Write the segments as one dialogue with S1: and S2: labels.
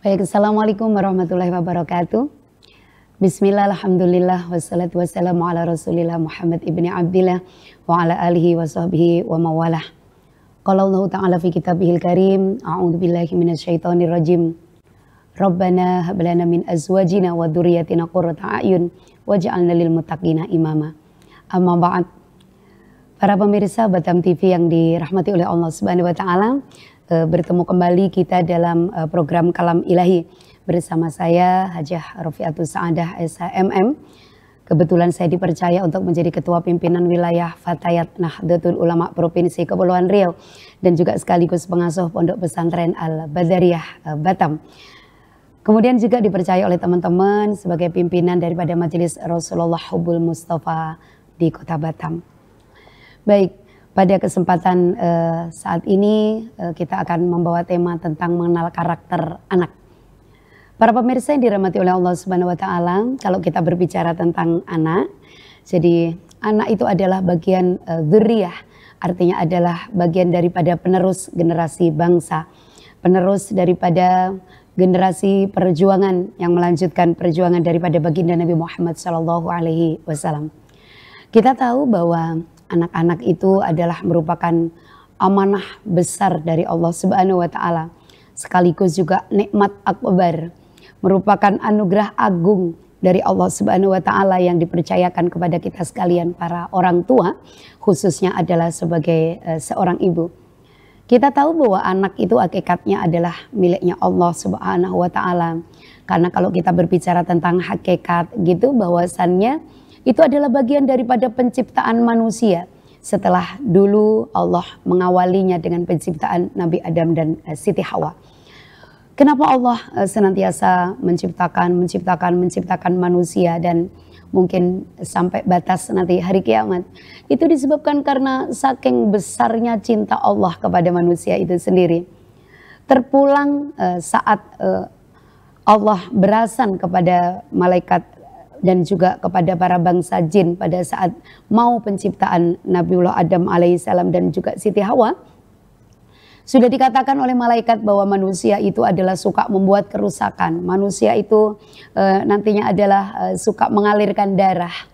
S1: Baik, Assalamualaikum warahmatullahi wabarakatuh. Bismillah, alhamdulillah, wassalatu wassalamu ala rasulillah Muhammad ibni Abdillah wa ala alihi wa sahbihi wa mawalah. Qala Allah ta'ala fi kitabihil karim, a'udhu billahi minasyaitonir rajim. Rabbana hablana min azwajina wa dhurriyyatina qurrata a'yun waj'alna lil muttaqina imama. Amma ba'd. Para pemirsa Batam TV yang dirahmati oleh Allah Subhanahu wa taala, bertemu kembali kita dalam program Kalam Ilahi bersama saya Hajah Rofiatus Sa'adah SHMM. Kebetulan saya dipercaya untuk menjadi Ketua Pimpinan Wilayah Fatayat Nahdlatul Ulama Provinsi Kepulauan Riau dan juga sekaligus pengasuh Pondok Pesantren Al-Badariyah Batam. Kemudian juga dipercaya oleh teman-teman sebagai pimpinan daripada Majelis Rasulullah Hubbul Mustafa di Kota Batam. Baik, pada kesempatan saat ini kita akan membawa tema tentang mengenal karakter anak. Para pemirsa yang dirahmati oleh Allah Subhanahu wa taala, kalau kita berbicara tentang anak, jadi anak itu adalah bagian dzurriyah, artinya adalah bagian daripada penerus generasi bangsa, penerus daripada generasi perjuangan yang melanjutkan perjuangan daripada baginda Nabi Muhammad SAW. Kita tahu bahwa anak-anak itu adalah merupakan amanah besar dari Allah Subhanahu wa taala, sekaligus juga nikmat akbar, merupakan anugerah agung dari Allah Subhanahu wa taala yang dipercayakan kepada kita sekalian para orang tua, khususnya adalah sebagai seorang ibu. Kita tahu bahwa anak itu hakikatnya adalah miliknya Allah Subhanahu wa taala. Karena kalau kita berbicara tentang hakikat gitu, bahwasannya itu adalah bagian daripada penciptaan manusia. Setelah dulu Allah mengawalinya dengan penciptaan Nabi Adam dan Siti Hawa. Kenapa Allah senantiasa menciptakan manusia dan mungkin sampai batas nanti hari kiamat? Itu disebabkan karena saking besarnya cinta Allah kepada manusia itu sendiri. Terpulang saat Allah berasan kepada malaikat dan juga kepada para bangsa jin pada saat mau penciptaan Nabiullah Adam alaihissalam dan juga Siti Hawa, sudah dikatakan oleh malaikat bahwa manusia itu adalah suka membuat kerusakan. Manusia itu nantinya adalah suka mengalirkan darah.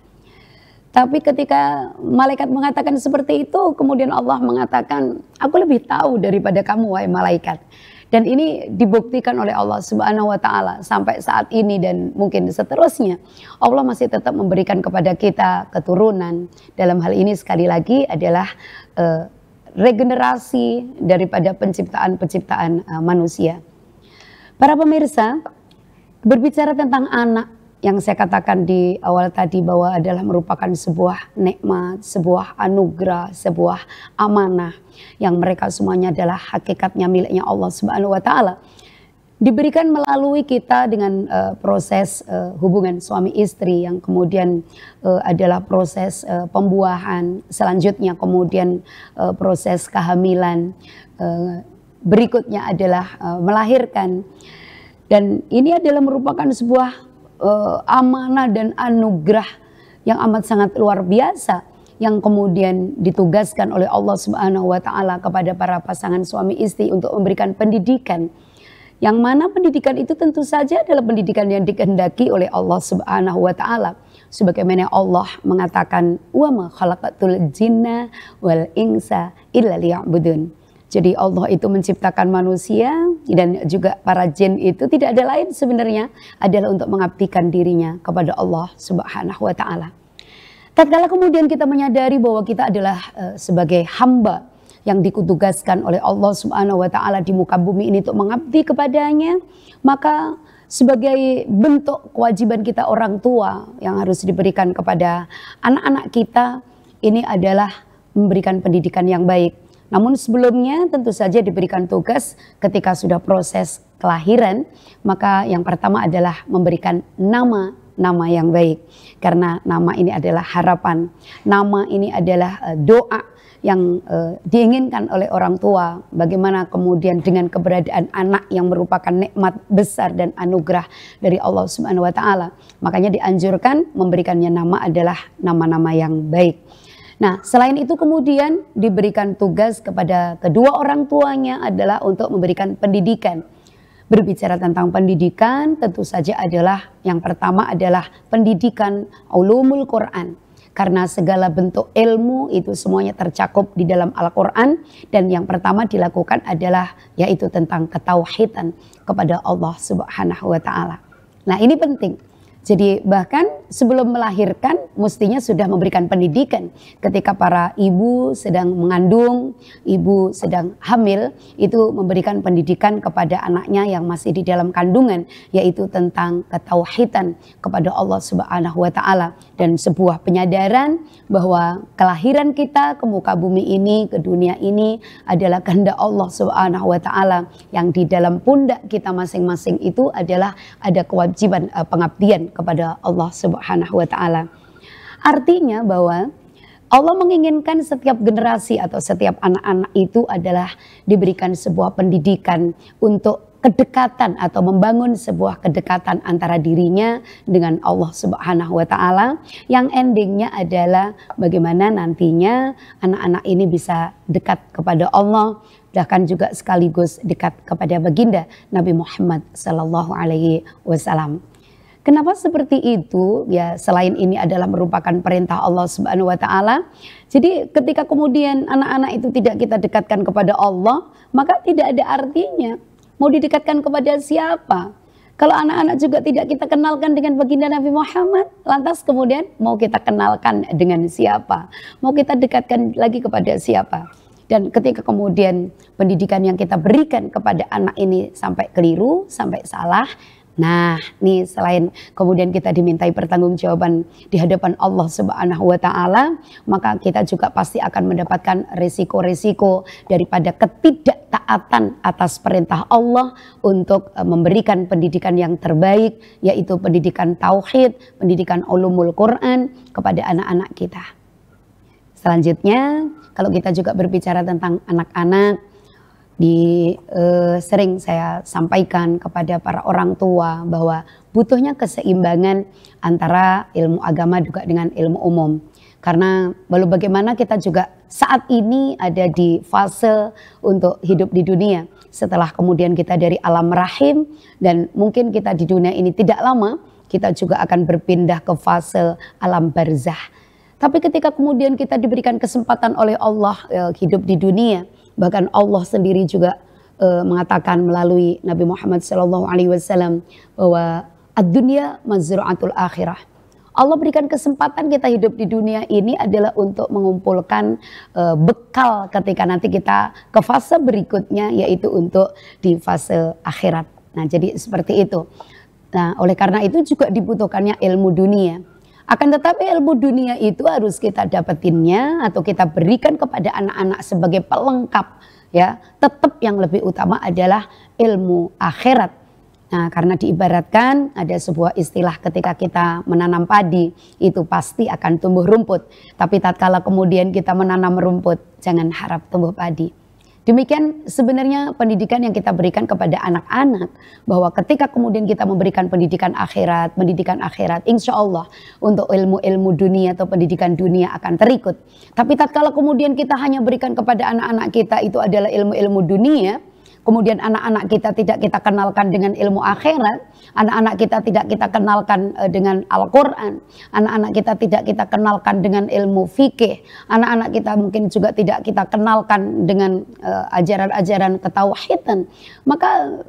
S1: Tapi ketika malaikat mengatakan seperti itu, kemudian Allah mengatakan, aku lebih tahu daripada kamu wahai malaikat. Dan ini dibuktikan oleh Allah Subhanahu wa taala sampai saat ini dan mungkin seterusnya. Allah masih tetap memberikan kepada kita keturunan. Dalam hal ini sekali lagi adalah regenerasi daripada penciptaan manusia. Para pemirsa, berbicara tentang anak yang saya katakan di awal tadi bahwa adalah merupakan sebuah nikmat, sebuah anugerah, sebuah amanah yang mereka semuanya adalah hakikatnya miliknya Allah Subhanahu wa taala. Diberikan melalui kita dengan proses hubungan suami istri yang kemudian adalah proses pembuahan, selanjutnya kemudian proses kehamilan, berikutnya adalah melahirkan. Dan ini adalah merupakan sebuah amanah dan anugerah yang amat sangat luar biasa yang kemudian ditugaskan oleh Allah Subhanahu wa taala kepada para pasangan suami istri untuk memberikan pendidikan. Yang mana pendidikan itu tentu saja adalah pendidikan yang dikehendaki oleh Allah Subhanahu wa taala. Sebagaimana Allah mengatakan, "Wa ma khalaqatul jinna wal insa illa liya'budun." Jadi Allah itu menciptakan manusia dan juga para jin itu tidak ada lain sebenarnya adalah untuk mengabdikan dirinya kepada Allah Subhanahu wa taala. Tatkala kemudian kita menyadari bahwa kita adalah sebagai hamba yang ditugaskan oleh Allah Subhanahu wa taala di muka bumi ini untuk mengabdi kepadanya, maka sebagai bentuk kewajiban kita orang tua yang harus diberikan kepada anak-anak kita ini adalah memberikan pendidikan yang baik. Namun sebelumnya tentu saja diberikan tugas ketika sudah proses kelahiran, maka yang pertama adalah memberikan nama yang baik. Karena nama ini adalah harapan, nama ini adalah doa yang diinginkan oleh orang tua. Bagaimana kemudian dengan keberadaan anak yang merupakan nikmat besar dan anugerah dari Allah Subhanahu wa taala. Makanya dianjurkan memberikannya nama adalah nama-nama yang baik. Nah, selain itu kemudian diberikan tugas kepada kedua orang tuanya adalah untuk memberikan pendidikan. berbicara tentang pendidikan, tentu saja adalah yang pertama adalah pendidikan ulumul Quran. Karena segala bentuk ilmu itu semuanya tercakup di dalam Al-Quran. Dan yang pertama dilakukan adalah yaitu tentang ketauhidan kepada Allah Subhanahu wa Ta'ala. Nah, ini penting. Jadi bahkan sebelum melahirkan mestinya sudah memberikan pendidikan. Ketika para ibu sedang mengandung, ibu sedang hamil, itu memberikan pendidikan kepada anaknya yang masih di dalam kandungan, yaitu tentang ketauhidan kepada Allah Subhanahu wa Ta'ala, dan sebuah penyadaran bahwa kelahiran kita ke muka bumi ini, ke dunia ini adalah kehendak Allah Subhanahu wa Ta'ala, yang di dalam pundak kita masing-masing itu adalah ada kewajiban pengabdian kepada Allah Subhanahu wa Ta'ala. Artinya bahwa Allah menginginkan setiap generasi atau setiap anak-anak itu adalah diberikan sebuah pendidikan untuk kedekatan atau membangun sebuah kedekatan antara dirinya dengan Allah Subhanahu wa Ta'ala, yang endingnya adalah bagaimana nantinya anak-anak ini bisa dekat kepada Allah, bahkan juga sekaligus dekat kepada baginda Nabi Muhammad sallallahu alaihi wasallam. Kenapa seperti itu? Ya, selain ini adalah merupakan perintah Allah Subhanahu wa Ta'ala. Jadi ketika kemudian anak-anak itu tidak kita dekatkan kepada Allah, maka tidak ada artinya. Mau didekatkan kepada siapa? Kalau anak-anak juga tidak kita kenalkan dengan baginda Nabi Muhammad, lantas kemudian mau kita kenalkan dengan siapa? Mau kita dekatkan lagi kepada siapa? Dan ketika kemudian pendidikan yang kita berikan kepada anak ini sampai keliru, sampai salah, nah, nih selain kemudian kita dimintai pertanggungjawaban di hadapan Allah Subhanahu wa Ta'ala, maka kita juga pasti akan mendapatkan resiko-resiko daripada ketidaktaatan atas perintah Allah untuk memberikan pendidikan yang terbaik, yaitu pendidikan tauhid, pendidikan ulumul Quran kepada anak-anak kita. Selanjutnya, kalau kita juga berbicara tentang anak-anak, sering saya sampaikan kepada para orang tua bahwa butuhnya keseimbangan antara ilmu agama juga dengan ilmu umum. Karena lalu bagaimana kita juga saat ini ada di fase untuk hidup di dunia. Setelah kemudian kita dari alam rahim, dan mungkin kita di dunia ini tidak lama, kita juga akan berpindah ke fase alam barzah. Tapi ketika kemudian kita diberikan kesempatan oleh Allah hidup di dunia, bahkan Allah sendiri juga mengatakan melalui Nabi Muhammad SAW bahwa ad-dunya mazru'atul akhirah. Allah berikan kesempatan kita hidup di dunia ini adalah untuk mengumpulkan bekal ketika nanti kita ke fase berikutnya, yaitu untuk di fase akhirat. Nah, jadi seperti itu. Nah, oleh karena itu juga dibutuhkannya ilmu dunia. Akan tetapi ilmu dunia itu harus kita dapetinnya atau kita berikan kepada anak-anak sebagai pelengkap, ya. Tetap yang lebih utama adalah ilmu akhirat. Nah, karena diibaratkan ada sebuah istilah ketika kita menanam padi, itu pasti akan tumbuh rumput. Tapi tatkala kemudian kita menanam rumput, jangan harap tumbuh padi. Demikian sebenarnya pendidikan yang kita berikan kepada anak-anak, bahwa ketika kemudian kita memberikan pendidikan akhirat, insya Allah untuk ilmu-ilmu dunia atau pendidikan dunia akan terikut. Tapi tatkala kemudian kita hanya berikan kepada anak-anak kita itu adalah ilmu-ilmu dunia, kemudian anak-anak kita tidak kita kenalkan dengan ilmu akhirat, anak-anak kita tidak kita kenalkan dengan Al-Quran, anak-anak kita tidak kita kenalkan dengan ilmu fikih, anak-anak kita mungkin juga tidak kita kenalkan dengan ajaran-ajaran ketauhidan, maka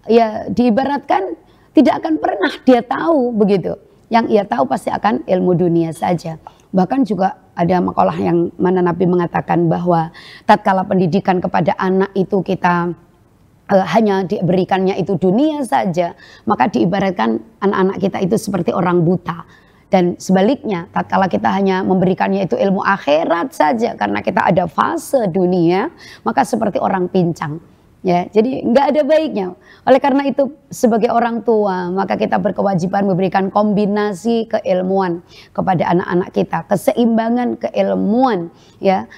S1: ya diibaratkan tidak akan pernah dia tahu begitu. Yang ia tahu pasti akan ilmu dunia saja. Bahkan juga ada makalah yang mana Nabi mengatakan bahwa tatkala pendidikan kepada anak itu kita hanya diberikannya itu dunia saja, maka diibaratkan anak-anak kita itu seperti orang buta. Dan sebaliknya, tatkala kita hanya memberikannya itu ilmu akhirat saja karena kita ada fase dunia, maka seperti orang pincang. Ya, jadi nggak ada baiknya. Oleh karena itu sebagai orang tua maka kita berkewajiban memberikan kombinasi keilmuan kepada anak-anak kita, keseimbangan keilmuan ya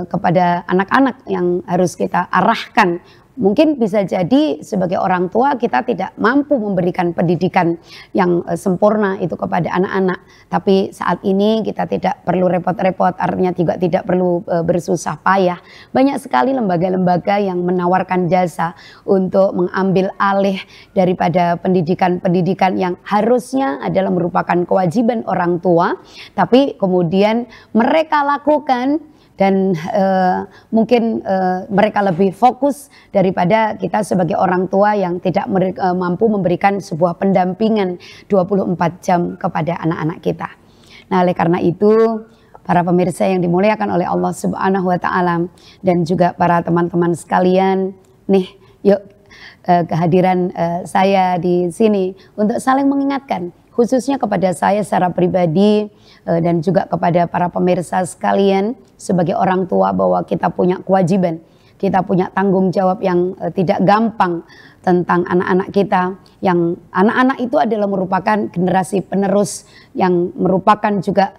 S1: kepada anak-anak yang harus kita arahkan mungkin bisa jadi sebagai orang tua kita tidak mampu memberikan pendidikan yang sempurna itu kepada anak-anak. Tapi saat ini kita tidak perlu repot-repot, artinya juga tidak perlu bersusah payah. Banyak sekali lembaga-lembaga yang menawarkan jasa untuk mengambil alih daripada pendidikan-pendidikan yang harusnya adalah merupakan kewajiban orang tua, tapi kemudian mereka lakukan dan mungkin mereka lebih fokus daripada kita sebagai orang tua yang tidak mampu memberikan sebuah pendampingan 24 jam kepada anak-anak kita. Nah, oleh karena itu para pemirsa yang dimuliakan oleh Allah Subhanahu wa taala dan juga para teman-teman sekalian, nih yuk kehadiran saya di sini untuk saling mengingatkan, khususnya kepada saya secara pribadi dan juga kepada para pemirsa sekalian sebagai orang tua, bahwa kita punya kewajiban, kita punya tanggung jawab yang tidak gampang tentang anak-anak kita, yang anak-anak itu adalah merupakan generasi penerus yang merupakan juga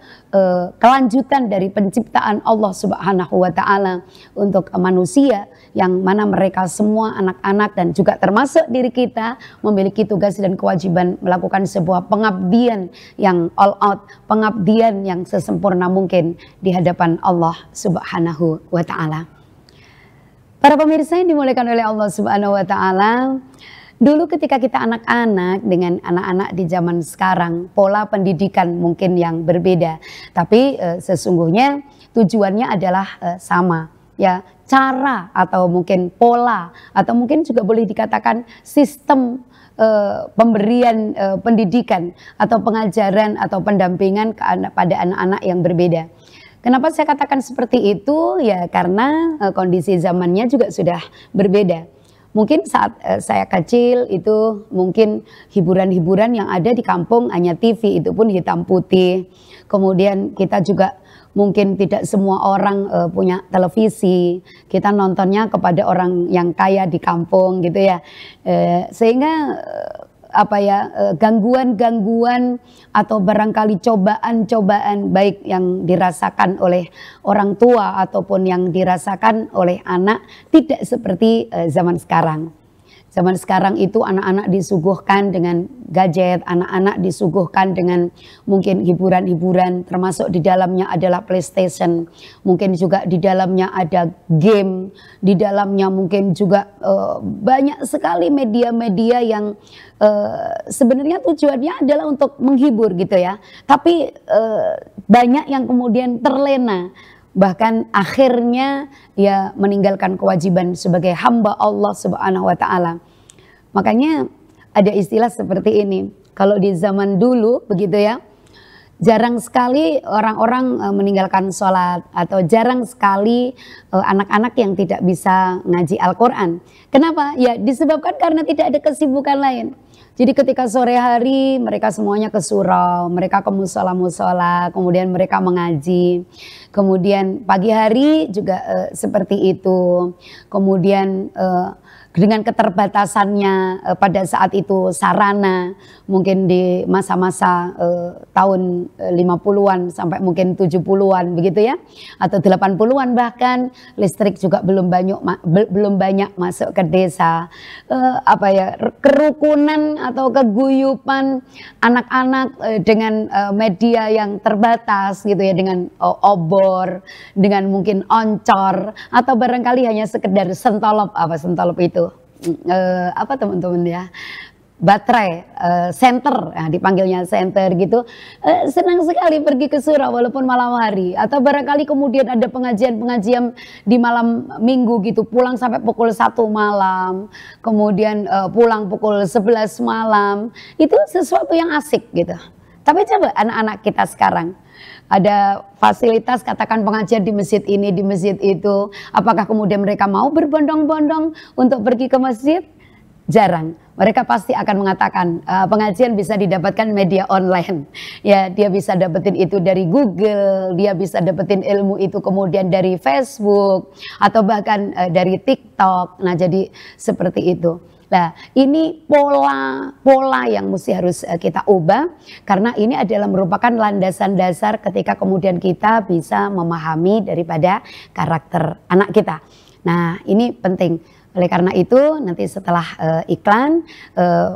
S1: kelanjutan dari penciptaan Allah Subhanahu wa taala untuk manusia, yang mana mereka semua anak-anak dan juga termasuk diri kita memiliki tugas dan kewajiban melakukan sebuah pengabdian yang all out, pengabdian yang sesempurna mungkin di hadapan Allah Subhanahu wa taala. Para pemirsa yang dimuliakan oleh Allah Subhanahu wa taala, dulu ketika kita anak-anak dengan anak-anak di zaman sekarang, pola pendidikan mungkin yang berbeda, tapi sesungguhnya tujuannya adalah sama, ya, cara atau mungkin pola atau mungkin juga boleh dikatakan sistem pemberian pendidikan atau pengajaran atau pendampingan pada anak-anak yang berbeda. Kenapa saya katakan seperti itu? Ya karena kondisi zamannya juga sudah berbeda. Mungkin saat saya kecil itu mungkin hiburan-hiburan yang ada di kampung hanya TV, itu pun hitam putih. Kemudian kita juga mungkin tidak semua orang punya televisi. Kita nontonnya kepada orang yang kaya di kampung gitu ya. Sehingga gangguan-gangguan atau barangkali cobaan-cobaan baik yang dirasakan oleh orang tua ataupun yang dirasakan oleh anak tidak seperti zaman sekarang. Zaman sekarang itu anak-anak disuguhkan dengan gadget, anak-anak disuguhkan dengan mungkin hiburan-hiburan, termasuk di dalamnya adalah PlayStation, mungkin juga di dalamnya ada game, di dalamnya mungkin juga banyak sekali media-media yang sebenarnya tujuannya adalah untuk menghibur gitu ya, tapi banyak yang kemudian terlena. Bahkan akhirnya ya meninggalkan kewajiban sebagai hamba Allah Subhanahu wa taala. Makanya ada istilah seperti ini. Kalau di zaman dulu begitu ya, jarang sekali orang-orang meninggalkan sholat, atau jarang sekali anak-anak yang tidak bisa ngaji Al-Quran. Kenapa? Ya disebabkan karena tidak ada kesibukan lain. Jadi ketika sore hari mereka semuanya ke surau, mereka ke musola-musola, kemudian mereka mengaji. Kemudian pagi hari juga seperti itu. Kemudian dengan keterbatasannya pada saat itu sarana, mungkin di masa-masa tahun 50-an sampai mungkin 70-an begitu ya, atau 80-an bahkan, listrik juga belum banyak masuk ke desa. Kerukunan atau keguyupan anak-anak dengan media yang terbatas gitu ya, dengan obor, dengan mungkin oncor, atau barangkali hanya sekedar sentolop itu teman-teman ya, baterai, senter, nah, dipanggilnya senter gitu. Senang sekali pergi ke surau walaupun malam hari, atau barangkali kemudian ada pengajian-pengajian di malam minggu gitu, pulang sampai pukul 1 malam, kemudian pulang pukul 11 malam. Itu sesuatu yang asik gitu. Tapi coba anak-anak kita sekarang, ada fasilitas katakan pengajian di masjid ini, di masjid itu, apakah kemudian mereka mau berbondong-bondong untuk pergi ke masjid? Jarang. Mereka pasti akan mengatakan pengajian bisa didapatkan media online. Ya, dia bisa dapetin itu dari Google, dia bisa dapetin ilmu itu kemudian dari Facebook atau bahkan dari TikTok. Nah, jadi seperti itu. Nah, ini pola yang mesti harus kita ubah, karena ini adalah merupakan landasan dasar ketika kemudian kita bisa memahami daripada karakter anak kita. Nah, ini penting. Oleh karena itu nanti setelah iklan,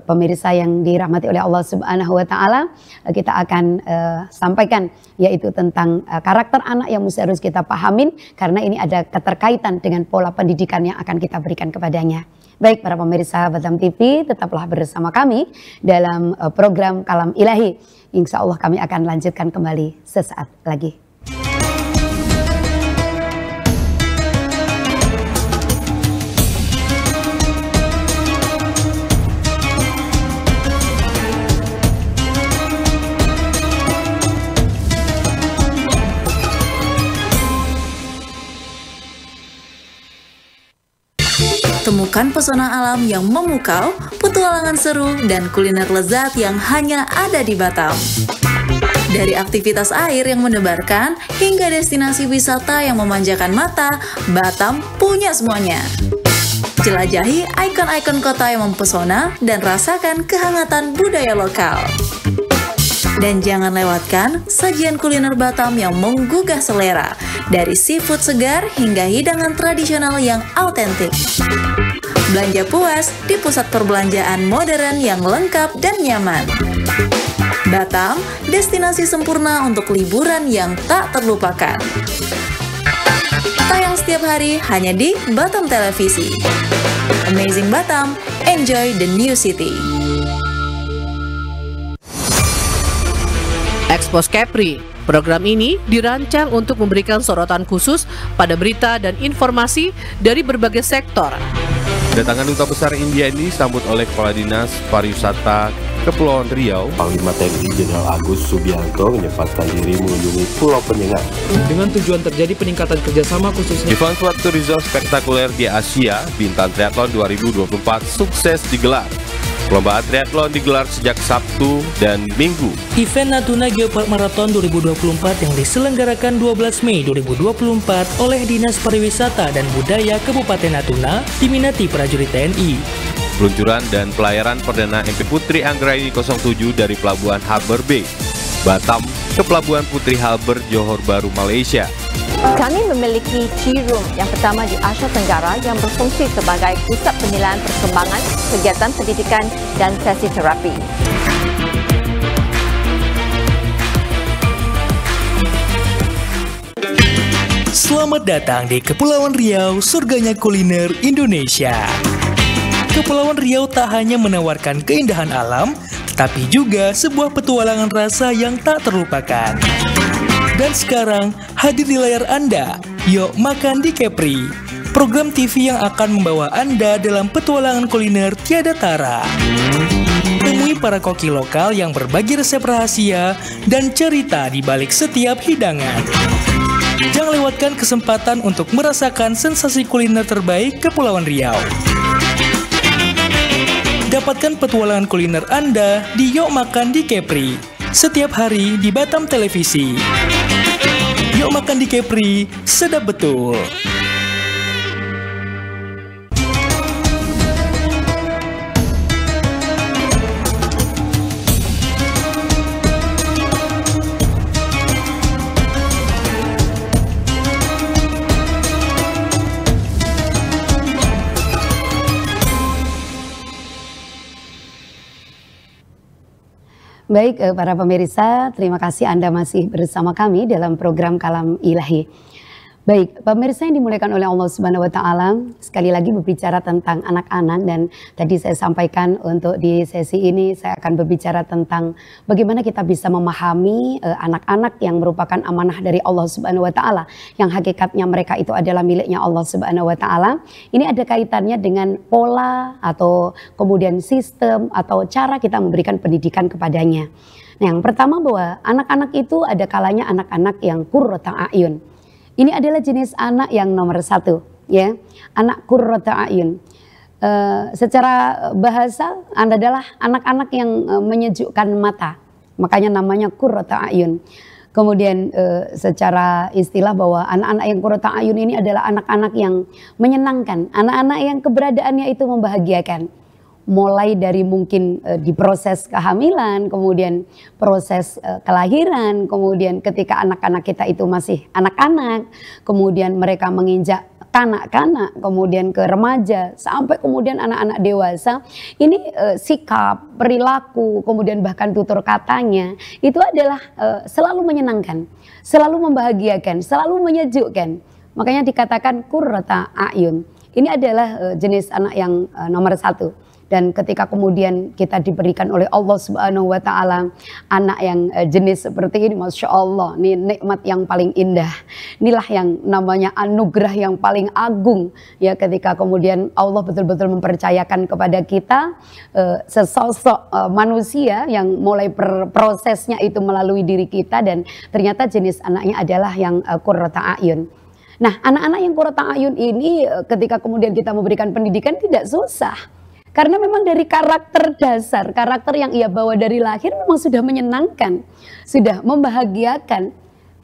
S1: pemirsa yang dirahmati oleh Allah Subhanahu wa taala, kita akan sampaikan yaitu tentang karakter anak yang mesti harus kita pahamin karena ini ada keterkaitan dengan pola pendidikan yang akan kita berikan kepadanya. Baik para pemirsa Batam TV, tetaplah bersama kami dalam program Kalam Ilahi. Insya Allah kami akan lanjutkan kembali sesaat lagi.
S2: Temukan pesona alam yang memukau, petualangan seru, dan kuliner lezat yang hanya ada di Batam. Dari aktivitas air yang mendebarkan, hingga destinasi wisata yang memanjakan mata, Batam punya semuanya. Jelajahi ikon-ikon kota yang mempesona dan rasakan kehangatan budaya lokal. Dan jangan lewatkan sajian kuliner Batam yang menggugah selera, dari seafood segar hingga hidangan tradisional yang autentik. Belanja puas di pusat perbelanjaan modern yang lengkap dan nyaman. Batam, destinasi sempurna untuk liburan yang tak terlupakan. Tayang setiap hari hanya di Batam Televisi. Amazing Batam, enjoy the new city.
S3: Expose Kepri. Program ini dirancang untuk memberikan sorotan khusus pada berita dan informasi dari berbagai sektor.
S4: Kedatangan Duta Besar India ini disambut oleh Kepala Dinas Pariwisata Kepulauan Riau,
S5: Panglima TNI Jenderal Agus Subianto menyempatkan diri mengunjungi Pulau Penyengat
S6: dengan tujuan terjadi peningkatan kerjasama khususnya.
S4: Event Sport Tourism spektakuler di Asia, Bintan Triathlon 2024 sukses digelar. Perlombaan triathlon digelar sejak Sabtu dan Minggu.
S6: Event Natuna Geopark Marathon 2024 yang diselenggarakan 12 Mei 2024 oleh Dinas Pariwisata dan Budaya Kabupaten Natuna diminati prajurit TNI.
S4: Peluncuran dan pelayaran perdana MP Putri Anggraini 07 dari Pelabuhan Harbour Bay, Batam ke Pelabuhan Putri Harbour, Johor Bahru, Malaysia.
S7: Kami memiliki tea room yang pertama di Asia Tenggara yang berfungsi sebagai pusat penilaian perkembangan, kegiatan pendidikan dan sesi terapi.
S6: Selamat datang di Kepulauan Riau, surganya kuliner Indonesia. Kepulauan Riau tak hanya menawarkan keindahan alam, tetapi juga sebuah petualangan rasa yang tak terlupakan. Dan sekarang hadir di layar Anda, Yuk Makan di Kepri, program TV yang akan membawa Anda dalam petualangan kuliner tiada tara. Temui para koki lokal yang berbagi resep rahasia dan cerita di balik setiap hidangan. Jangan lewatkan kesempatan untuk merasakan sensasi kuliner terbaik Kepulauan Riau. Dapatkan petualangan kuliner Anda di Yuk Makan di Kepri, setiap hari di Batam Televisi. Yuk Makan di Kepri, sedap betul.
S1: Baik para pemirsa, terima kasih Anda masih bersama kami dalam program Kalam Ilahi. Baik, pemirsa yang dimuliakan oleh Allah Subhanahu wa taala, sekali lagi berbicara tentang anak-anak dan tadi saya sampaikan untuk di sesi ini saya akan berbicara tentang bagaimana kita bisa memahami anak-anak yang merupakan amanah dari Allah Subhanahu wa taala, yang hakikatnya mereka itu adalah miliknya Allah Subhanahu wa taala. Ini ada kaitannya dengan pola atau kemudian sistem atau cara kita memberikan pendidikan kepadanya. Nah, yang pertama bahwa anak-anak itu ada kalanya anak-anak yang qurrata a'yun. Ini adalah jenis anak yang nomor satu, ya, anak qurrata a'yun. Secara bahasa adalah anak-anak yang menyejukkan mata, makanya namanya qurrata a'yun. Kemudian secara istilah bahwa anak-anak yang qurrata a'yun ini adalah anak-anak yang menyenangkan, anak-anak yang keberadaannya itu membahagiakan. Mulai dari mungkin di proses kehamilan, kemudian proses kelahiran, kemudian ketika anak-anak kita itu masih anak-anak, kemudian mereka menginjak kanak-kanak, kemudian ke remaja, sampai kemudian anak-anak dewasa, ini sikap, perilaku, kemudian bahkan tutur katanya, itu adalah selalu menyenangkan, selalu membahagiakan, selalu menyejukkan. Makanya dikatakan qurrata a'yun. Ini adalah jenis anak yang nomor 1. Dan ketika kemudian kita diberikan oleh Allah Subhanahu wa Ta'ala anak yang jenis seperti ini, Masya Allah, ini nikmat yang paling indah. Inilah yang namanya anugerah yang paling agung, ya, ketika kemudian Allah betul-betul mempercayakan kepada kita sesosok manusia yang mulai prosesnya itu melalui diri kita, dan ternyata jenis anaknya adalah yang qurrata a'yun. Nah, anak-anak yang qurrata a'yun ini ketika kemudian kita memberikan pendidikan tidak susah. Karena memang dari karakter dasar, karakter yang ia bawa dari lahir memang sudah menyenangkan, sudah membahagiakan.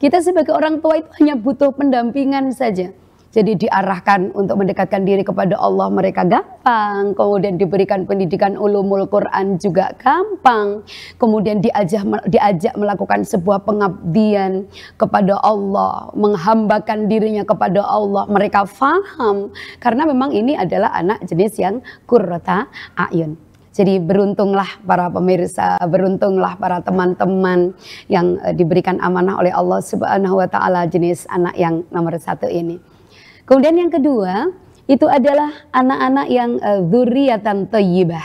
S1: Kita sebagai orang tua itu hanya butuh pendampingan saja. Jadi diarahkan untuk mendekatkan diri kepada Allah, mereka gampang. Kemudian diberikan pendidikan ulumul Quran juga gampang. Kemudian diajak melakukan sebuah pengabdian kepada Allah, menghambakan dirinya kepada Allah. Mereka faham karena memang ini adalah anak jenis yang qurrata a'yun. Jadi beruntunglah para pemirsa, beruntunglah para teman-teman yang diberikan amanah oleh Allah Subhanahu wa Ta'ala jenis anak yang nomor 1 ini. Kemudian yang kedua, itu adalah anak-anak yang dzurriatan thayyibah.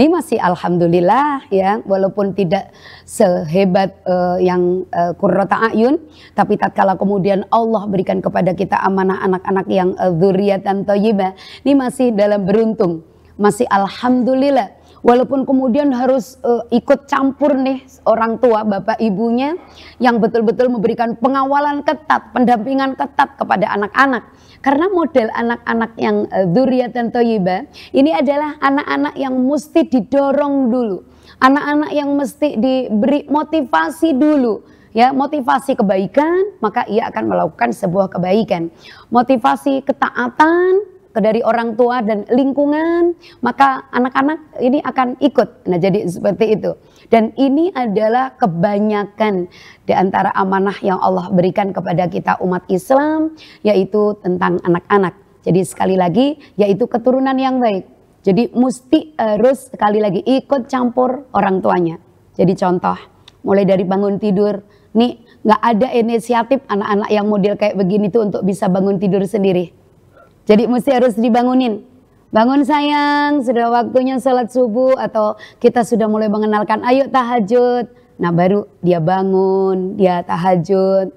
S1: Ini masih alhamdulillah, ya, walaupun tidak sehebat yang qurrata a'yun, tapi tatkala kemudian Allah berikan kepada kita amanah anak-anak yang dzurriatan thayyibah, ini masih dalam beruntung, masih alhamdulillah. Walaupun kemudian harus ikut campur nih orang tua, bapak ibunya yang betul-betul memberikan pengawalan ketat, pendampingan ketat kepada anak-anak. Karena model anak-anak yang dzurriatan thayyibah ini adalah anak-anak yang mesti didorong dulu. Anak-anak yang mesti diberi motivasi dulu. Ya, motivasi kebaikan, maka ia akan melakukan sebuah kebaikan. Motivasi ketaatan dari orang tua dan lingkungan, maka anak-anak ini akan ikut. Nah, jadi seperti itu. Dan ini adalah kebanyakan di antara amanah yang Allah berikan kepada kita umat Islam, yaitu tentang anak-anak. Jadi sekali lagi, yaitu keturunan yang baik. Jadi mesti harus sekali lagi ikut campur orang tuanya. Jadi contoh, mulai dari bangun tidur, nih nggak ada inisiatif anak-anak yang model kayak begini tuh untuk bisa bangun tidur sendiri. Jadi mesti harus dibangunin. Bangun sayang, sudah waktunya sholat subuh, atau kita sudah mulai mengenalkan ayo tahajud. Nah, baru dia bangun, dia tahajud.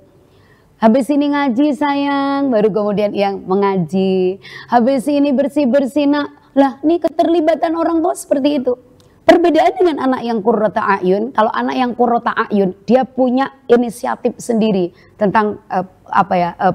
S1: Habis ini ngaji sayang, baru kemudian yang mengaji. Habis ini bersih-bersih nak. Lah, ini keterlibatan orang tua seperti itu. Perbedaan dengan anak yang qurrata a'yun, kalau anak yang qurrata a'yun, dia punya inisiatif sendiri tentang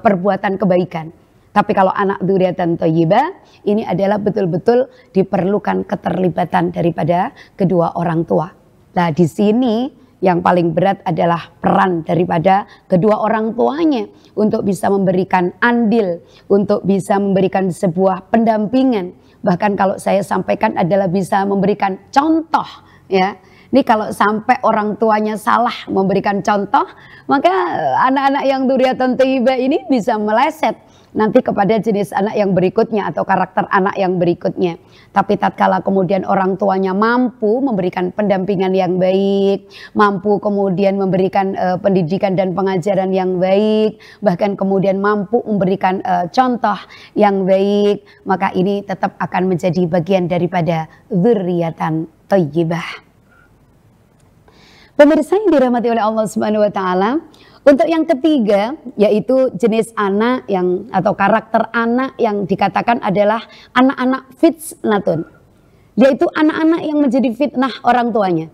S1: perbuatan kebaikan. Tapi kalau anak dzurriatan thayyibah, ini adalah betul-betul diperlukan keterlibatan daripada kedua orang tua. Nah, di sini yang paling berat adalah peran daripada kedua orang tuanya untuk bisa memberikan andil, untuk bisa memberikan sebuah pendampingan. Bahkan kalau saya sampaikan adalah bisa memberikan contoh, ya. Ini kalau sampai orang tuanya salah memberikan contoh, maka anak-anak yang dzurriatan thayyibah ini bisa meleset nanti kepada jenis anak yang berikutnya atau karakter anak yang berikutnya. Tapi tatkala kemudian orang tuanya mampu memberikan pendampingan yang baik, mampu kemudian memberikan pendidikan dan pengajaran yang baik, bahkan kemudian mampu memberikan contoh yang baik, maka ini tetap akan menjadi bagian daripada dzurriatan thayyibah. Pemirsa yang dirahmati oleh Allah Subhanahu wa Ta'ala, untuk yang ketiga, yaitu jenis anak yang atau karakter anak yang dikatakan adalah anak-anak fitnatun, yaitu anak-anak yang menjadi fitnah orang tuanya.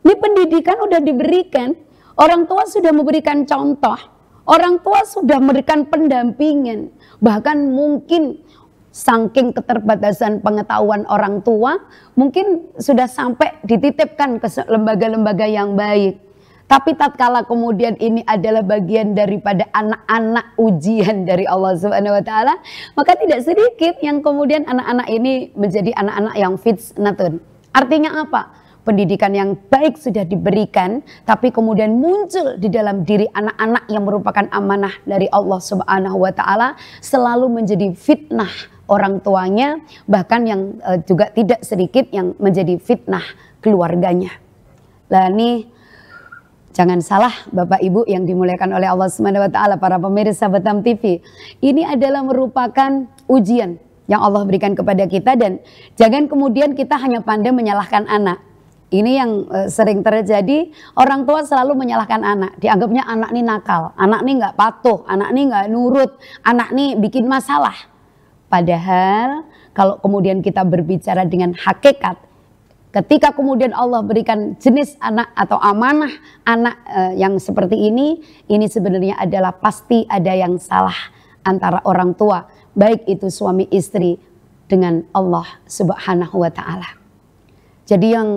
S1: Ini pendidikan udah diberikan, orang tua sudah memberikan contoh, orang tua sudah memberikan pendampingan, bahkan mungkin saking keterbatasan pengetahuan orang tua, mungkin sudah sampai dititipkan ke lembaga-lembaga yang baik. Tapi tatkala kemudian ini adalah bagian daripada anak-anak ujian dari Allah Subhanahu wa Ta'ala, maka tidak sedikit yang kemudian anak-anak ini menjadi anak-anak yang fitnatun. Artinya apa? pendidikan yang baik sudah diberikan, tapi kemudian muncul di dalam diri anak-anak yang merupakan amanah dari Allah Subhanahu wa Ta'ala, selalu menjadi fitnah orang tuanya, bahkan yang juga tidak sedikit yang menjadi fitnah keluarganya. Lah ini jangan salah Bapak Ibu yang dimuliakan oleh Allah Subhanahu wa Ta'ala, para pemirsa Batam TV. Ini adalah merupakan ujian yang Allah berikan kepada kita, dan jangan kemudian kita hanya pandai menyalahkan anak. Ini yang sering terjadi, orang tua selalu menyalahkan anak. Dianggapnya anak ini nakal, anak ini nggak patuh, anak ini nggak nurut, anak ini bikin masalah. Padahal kalau kemudian kita berbicara dengan hakikat, ketika kemudian Allah berikan jenis anak atau amanah anak yang seperti ini sebenarnya adalah pasti ada yang salah antara orang tua, baik itu suami istri dengan Allah Subhanahu wa Ta'ala. Jadi yang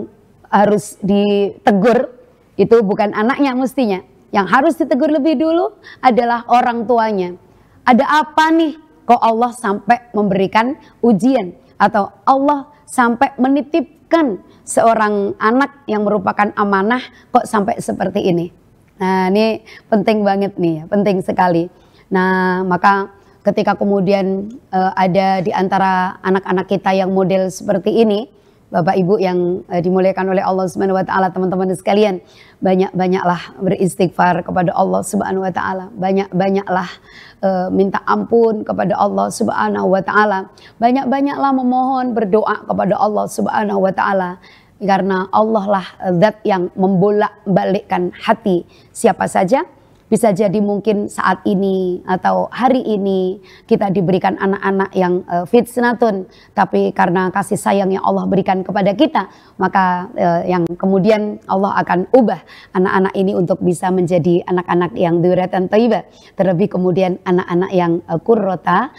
S1: harus ditegur itu bukan anaknya mestinya. Yang harus ditegur lebih dulu adalah orang tuanya. Ada apa nih kok Allah sampai memberikan ujian, atau Allah sampai menitipkan seorang anak yang merupakan amanah kok sampai seperti ini. Nah ini penting banget nih, penting sekali. Nah maka ketika kemudian ada di antara anak-anak kita yang model seperti ini, Bapak Ibu yang dimuliakan oleh Allah Subhanahu wa Ta'ala, teman-teman sekalian, banyak-banyaklah beristighfar kepada Allah Subhanahu wa Ta'ala, banyak-banyaklah minta ampun kepada Allah Subhanahu wa Ta'ala, banyak-banyaklah memohon berdoa kepada Allah Subhanahu wa Ta'ala, karena Allah lah zat yang membolak-balikkan hati siapa saja. Bisa jadi mungkin saat ini atau hari ini kita diberikan anak-anak yang fitnatun, tapi karena kasih sayang yang Allah berikan kepada kita, maka yang kemudian Allah akan ubah anak-anak ini untuk bisa menjadi anak-anak yang dzurriatan thayyibah, terlebih kemudian anak-anak yang qurrata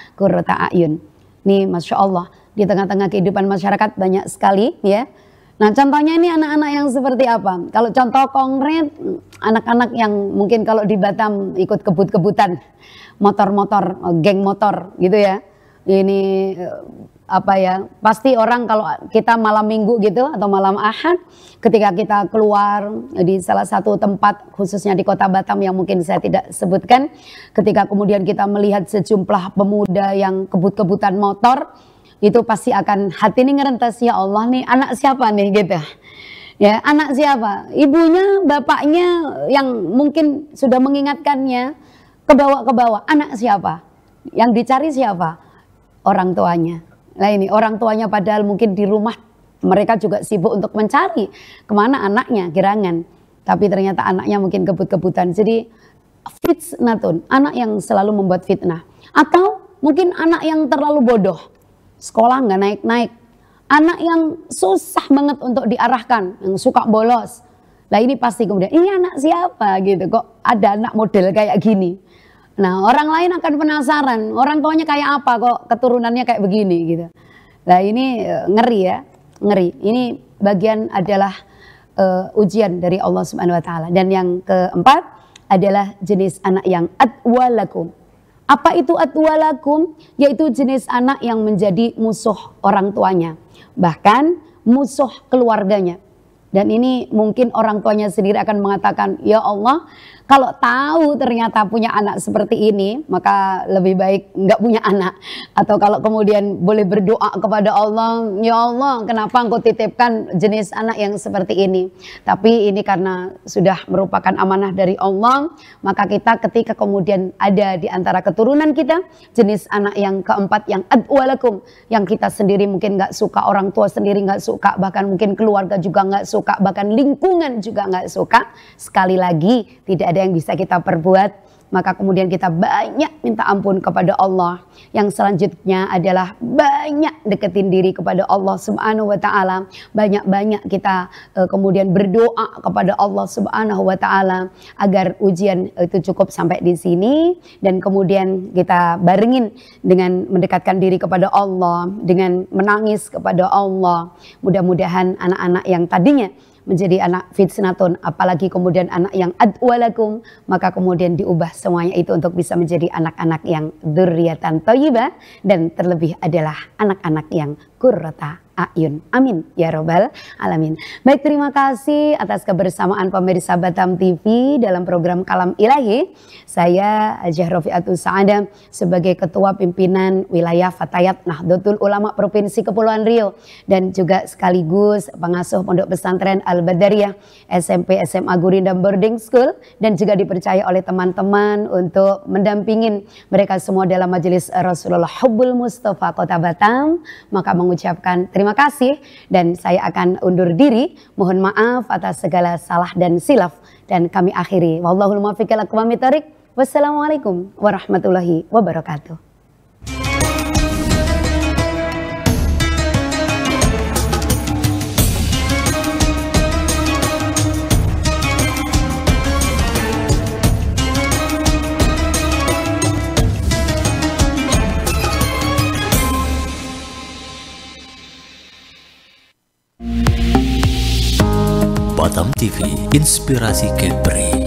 S1: a'yun. Nih Masya Allah, di tengah-tengah kehidupan masyarakat banyak sekali ya. Nah contohnya ini anak-anak yang seperti apa? Kalau contoh konkret, anak-anak yang mungkin kalau di Batam ikut kebut-kebutan, motor-motor, geng motor gitu ya. Ini apa ya, pasti orang kalau kita malam minggu gitu atau malam ahad, ketika kita keluar di salah satu tempat khususnya di kota Batam yang mungkin saya tidak sebutkan, ketika kemudian kita melihat sejumlah pemuda yang kebut-kebutan motor, itu pasti akan hati ini ngerentes, ya Allah nih anak siapa nih gitu ya, anak siapa, ibunya bapaknya yang mungkin sudah mengingatkannya ke bawah, anak siapa yang dicari, siapa, orang tuanya. Nah ini orang tuanya padahal mungkin di rumah mereka juga sibuk untuk mencari kemana anaknya gerangan, tapi ternyata anaknya mungkin kebut-kebutan. Jadi fitnatun, anak yang selalu membuat fitnah, atau mungkin anak yang terlalu bodoh, sekolah nggak naik-naik, anak yang susah banget untuk diarahkan, yang suka bolos. Nah ini pasti kemudian, ini anak siapa gitu, kok ada anak model kayak gini. Nah orang lain akan penasaran, orang tuanya kayak apa kok keturunannya kayak begini gitu. Nah ini ngeri ya, ngeri. Ini bagian adalah ujian dari Allah Subhanahu wa Ta'ala. Dan yang keempat adalah jenis anak yang atwalakum. Apa itu atwalakum? Yaitu jenis anak yang menjadi musuh orang tuanya, bahkan musuh keluarganya. Dan ini mungkin orang tuanya sendiri akan mengatakan, ya Allah, kalau tahu ternyata punya anak seperti ini, maka lebih baik nggak punya anak. Atau kalau kemudian boleh berdoa kepada Allah, ya Allah, kenapa engkau titipkan jenis anak yang seperti ini? Tapi ini karena sudah merupakan amanah dari Allah, maka kita ketika kemudian ada di antara keturunan kita, jenis anak yang keempat yang adwalakum, yang kita sendiri mungkin nggak suka, orang tua sendiri nggak suka, bahkan mungkin keluarga juga nggak suka, bahkan lingkungan juga nggak suka. Sekali lagi tidak ada yang bisa kita perbuat, maka kemudian kita banyak minta ampun kepada Allah. Yang selanjutnya adalah banyak deketin diri kepada Allah Subhanahu wa Ta'ala, banyak-banyak kita kemudian berdoa kepada Allah Subhanahu wa Ta'ala agar ujian itu cukup sampai di sini, dan kemudian kita barengin dengan mendekatkan diri kepada Allah, dengan menangis kepada Allah. Mudah-mudahan anak-anak yang tadinya menjadi anak fitnatun, apalagi kemudian anak yang adwalakum, maka kemudian diubah semuanya itu untuk bisa menjadi anak-anak yang dzurriatan thayyibah, dan terlebih adalah anak-anak yang qurrata a'yun. Amin ya robbal alamin. Baik, terima kasih atas kebersamaan pemirsa Batam TV dalam program Kalam Ilahi. Saya Hajah Rofiatus Sa'adah sebagai Ketua Pimpinan Wilayah Fatayat Nahdlatul Ulama Provinsi Kepulauan Riau dan juga sekaligus pengasuh Pondok Pesantren Al-Badariyah SMP SMA Gurinda Boarding School, dan juga dipercaya oleh teman-teman untuk mendampingin mereka semua dalam majelis Rasulullah Hubbul Mustafa Kota Batam. Maka mengucapkan terima kasih dan saya akan undur diri. Mohon maaf atas segala salah dan silaf, dan kami akhiri. Wallahul muwaffiq ila aqwamit thoriq. Wassalamualaikum warahmatullahi wabarakatuh.
S8: Batam TV, inspirasi Kepri.